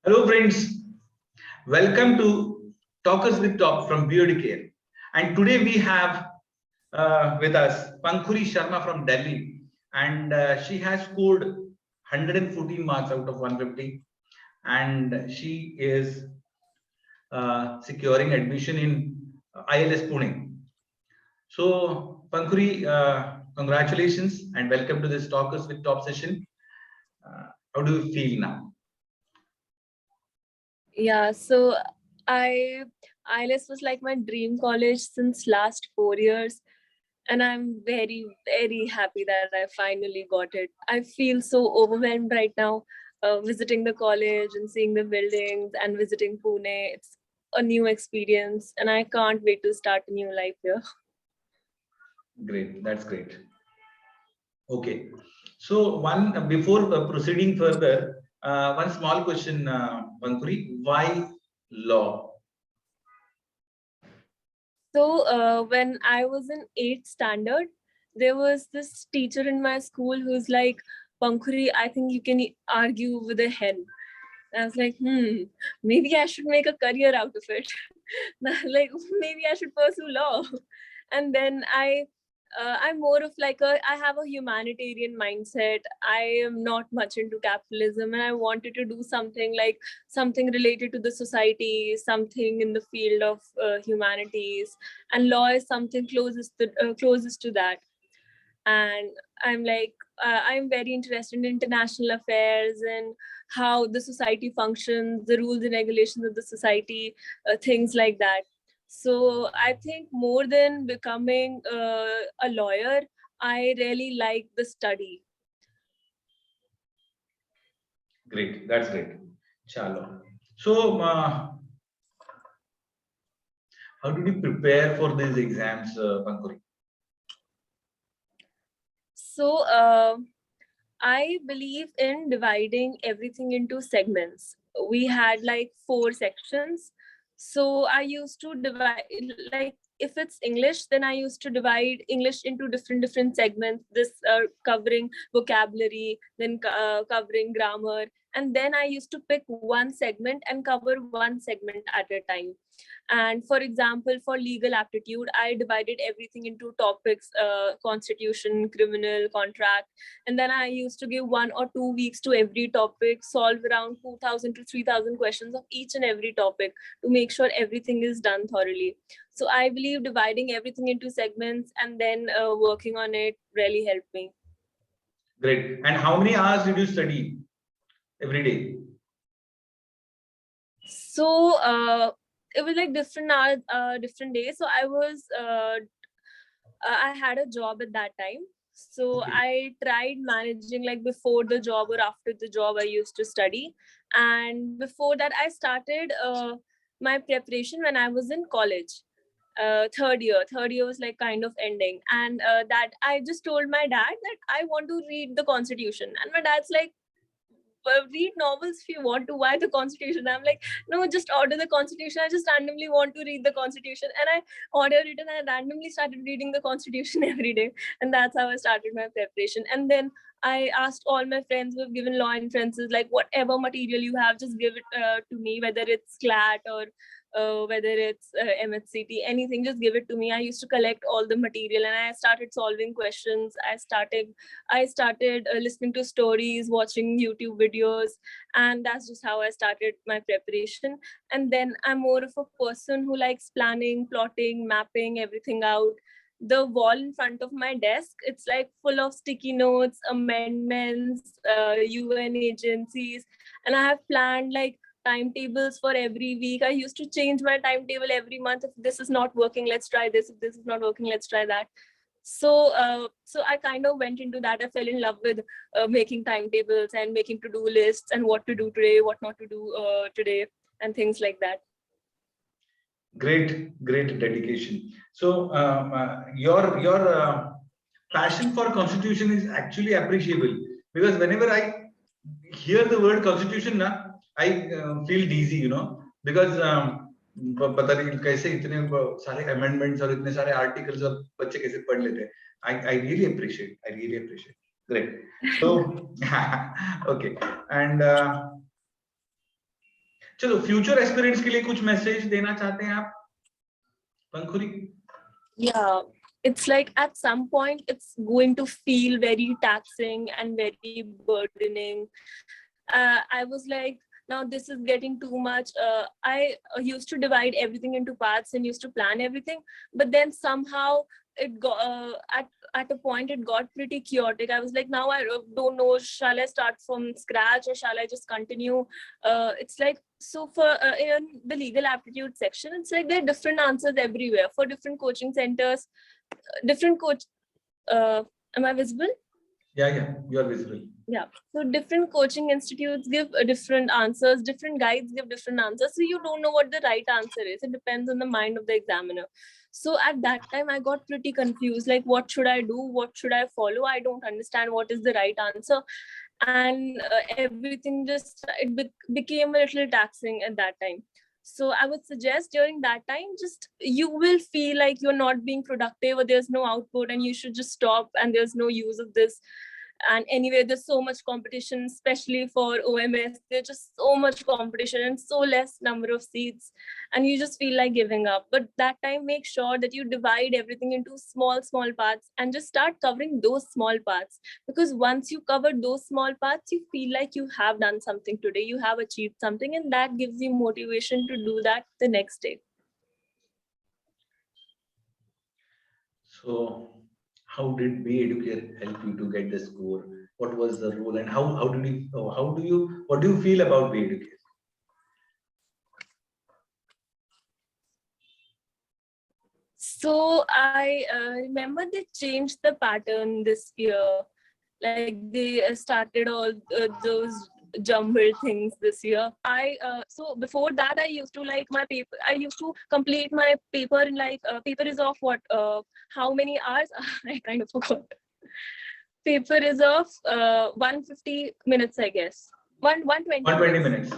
Hello friends, welcome to Talkers with Top from EduCARE. And today we have with us Pankhuri Sharma from Delhi, and she has scored 114 marks out of 150, and she is securing admission in ILS Pune. So Pankhuri, congratulations and welcome to this Talkers with Top session. How do you feel now? Yeah, so ILS was like my dream college since last 4 years, and I'm very, very happy that I finally got it. I feel so overwhelmed right now, visiting the college and seeing the buildings and visiting Pune. It's a new experience, and I can't wait to start a new life here. Great, that's great. Okay, so one before proceeding further, one small question, Pankhuri, why law? So when I was in 8th standard, there was this teacher in my school who's like, Pankhuri, I think you can argue with a hen. I was like, maybe I should make a career out of it. Like, maybe I should pursue law. And then I'm more of like I have a humanitarian mindset. I am not much into capitalism, and I wanted to do something like something related to the society, something in the field of humanities, and law is something closest to that. And I'm like, I'm very interested in international affairs and how the society functions, the rules and regulations of the society, things like that. So I think more than becoming a lawyer, I really like the study. Great, that's great. Chalo. So, how did you prepare for these exams, Pankhuri? So I believe in dividing everything into segments. We had like 4 sections. So I used to divide, like, if it's English, then I used to divide English into different segments. This covering vocabulary, then covering grammar, and then I used to pick one segment and cover one segment at a time. And for example, for legal aptitude, I divided everything into topics: constitution, criminal, contract. And then I used to give 1 or 2 weeks to every topic, solve around 2,000 to 3,000 questions of each and every topic to make sure everything is done thoroughly. So I believe dividing everything into segments and then working on it really helped me. Great. And how many hours did you study every day? So it was like different hours, different days. So I had a job at that time. So Okay. I tried managing, like, before the job or after the job I used to study. And before that, I started my preparation when I was in college. Third year was like kind of ending, and that I just told my dad that I want to read the Constitution, and my dad's like, read novels if you want to. Why the Constitution? I'm like, no, just order the Constitution. I just randomly want to read the Constitution, and I ordered it, and I randomly started reading the Constitution every day, and that's how I started my preparation. And then I asked all my friends who have given law entrances, like, whatever material you have, just give it to me, whether it's CLAT or whether it's mhcet, anything, just give it to me. I used to collect all the material, and I started solving questions. I started listening to stories, watching YouTube videos, and that's just how I started my preparation. And then I'm more of a person who likes planning, plotting, mapping everything out. The wall in front of my desk, it's like full of sticky notes, amendments, UN agencies, and I have planned like timetables for every week. I used to change my timetable every month. If this is not working, let's try this. If this is not working, let's try that. So I kind of went into that. I fell in love with making timetables and making to-do lists and what to do today, what not to do today, and things like that. Great, great dedication. So your passion for Constitution is actually appreciable, because whenever I hear the word Constitution, na, I feel dizzy, because पता नहीं कैसे इतने सारे amendments और इतने सारे articles और बच्चे कैसे पढ़ लेते हैं. I really appreciate. Great. So okay, and चलो फ्यूचर एस्पिरेंट्स के लिए कुछ मैसेज देना चाहते हैं आप पंखुरी? Yeah, it's like at some point it's going to feel very taxing and very burdening. I was like, now this is getting too much. I used to divide everything into parts and used to plan everything, but then somehow it got at a point it got pretty chaotic. I was like, now I don't know, shall I start from scratch or shall I just continue? It's like, so for in the legal aptitude section, it's like there are different answers everywhere for different coaching centers, different coach. Am I visible? Yeah, you are visible. Yeah, so different coaching institutes give different answers, different guides give different answers, so you don't know what the right answer is. It depends on the mind of the examiner. So at that time I got pretty confused, like what should I do, what should I follow? I don't understand what is the right answer. And everything just became a little taxing at that time. So I would suggest during that time, just you will feel like you're not being productive or there's no output and you should just stop and there's no use of this. And anyway, there's so much competition, especially for OMS. There's just so much competition and so less number of seats, and you just feel like giving up. But that time, make sure that you divide everything into small parts and just start covering those small parts, because once you cover those small parts, you feel like you have done something today, you have achieved something, and that gives you motivation to do that the next day. So how did EduCARE help you to get the score? What was the role, and what do you feel about EduCARE? So I remember they changed the pattern this year. Like they started all those jumbled things this year. So before that I used to like my paper. I used to complete my paper in like paper is of what? How many hours? I kind of forgot. Paper is of 150 minutes, I guess. 120 minutes.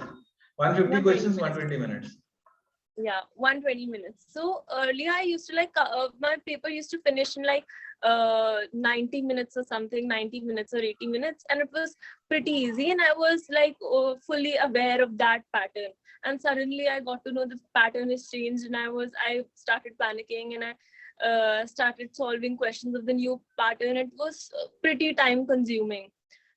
150 questions, 120 minutes. Yeah, 120 minutes. So earlier I used to like my paper used to finish in like 90 minutes or something, 90 minutes or 80 minutes, and it was pretty easy, and I was like fully aware of that pattern. And suddenly I got to know the pattern is changed, and I started panicking, and I started solving questions of the new pattern. It was pretty time consuming.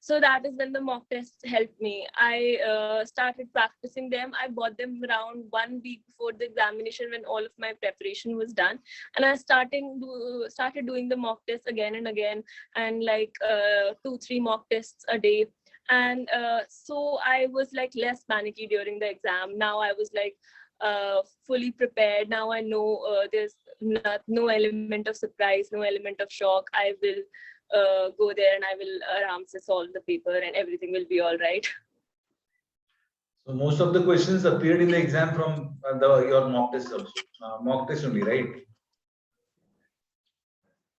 So that is when the mock tests helped me. I started practicing them. I bought them around 1 week before the examination when all of my preparation was done. And I started doing the mock tests again and again, and like 2-3 mock tests a day. And so I was like less panicky during the exam. Now I was like fully prepared. Now I know there's no element of surprise, no element of shock. I will go there and I will solve the paper and everything will be all right. So most of the questions appeared in the exam from your mock test also. Mock test only, right?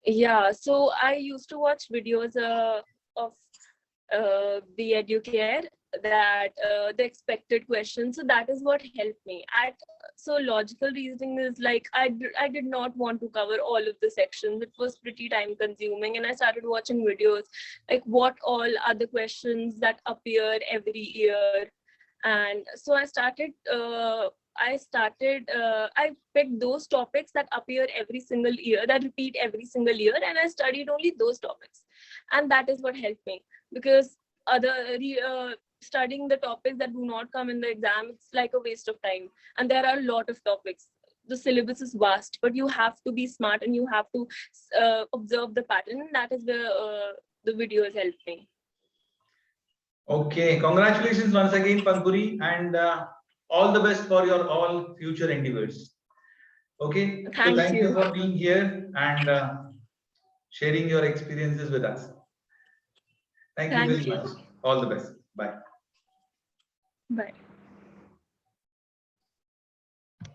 Yeah, so I used to watch videos of the EduCARE, that the expected questions. So that is what helped me. So logical reasoning is like I did not want to cover all of the sections. It was pretty time consuming, and I started watching videos like what all are the questions that appear every year. And so I picked those topics that appear every single year, that repeat every single year, and I studied only those topics. And that is what helped me, because studying the topics that do not come in the exam, it's like a waste of time. And there are a lot of topics. The syllabus is vast, but you have to be smart and you have to observe the pattern. And that is where the videos helped me. Okay, congratulations once again, Pankhuri, and all the best for your all future endeavors. Okay, thank you for being here and sharing your experiences with us. Thank you very much. All the best. Bye. Bye.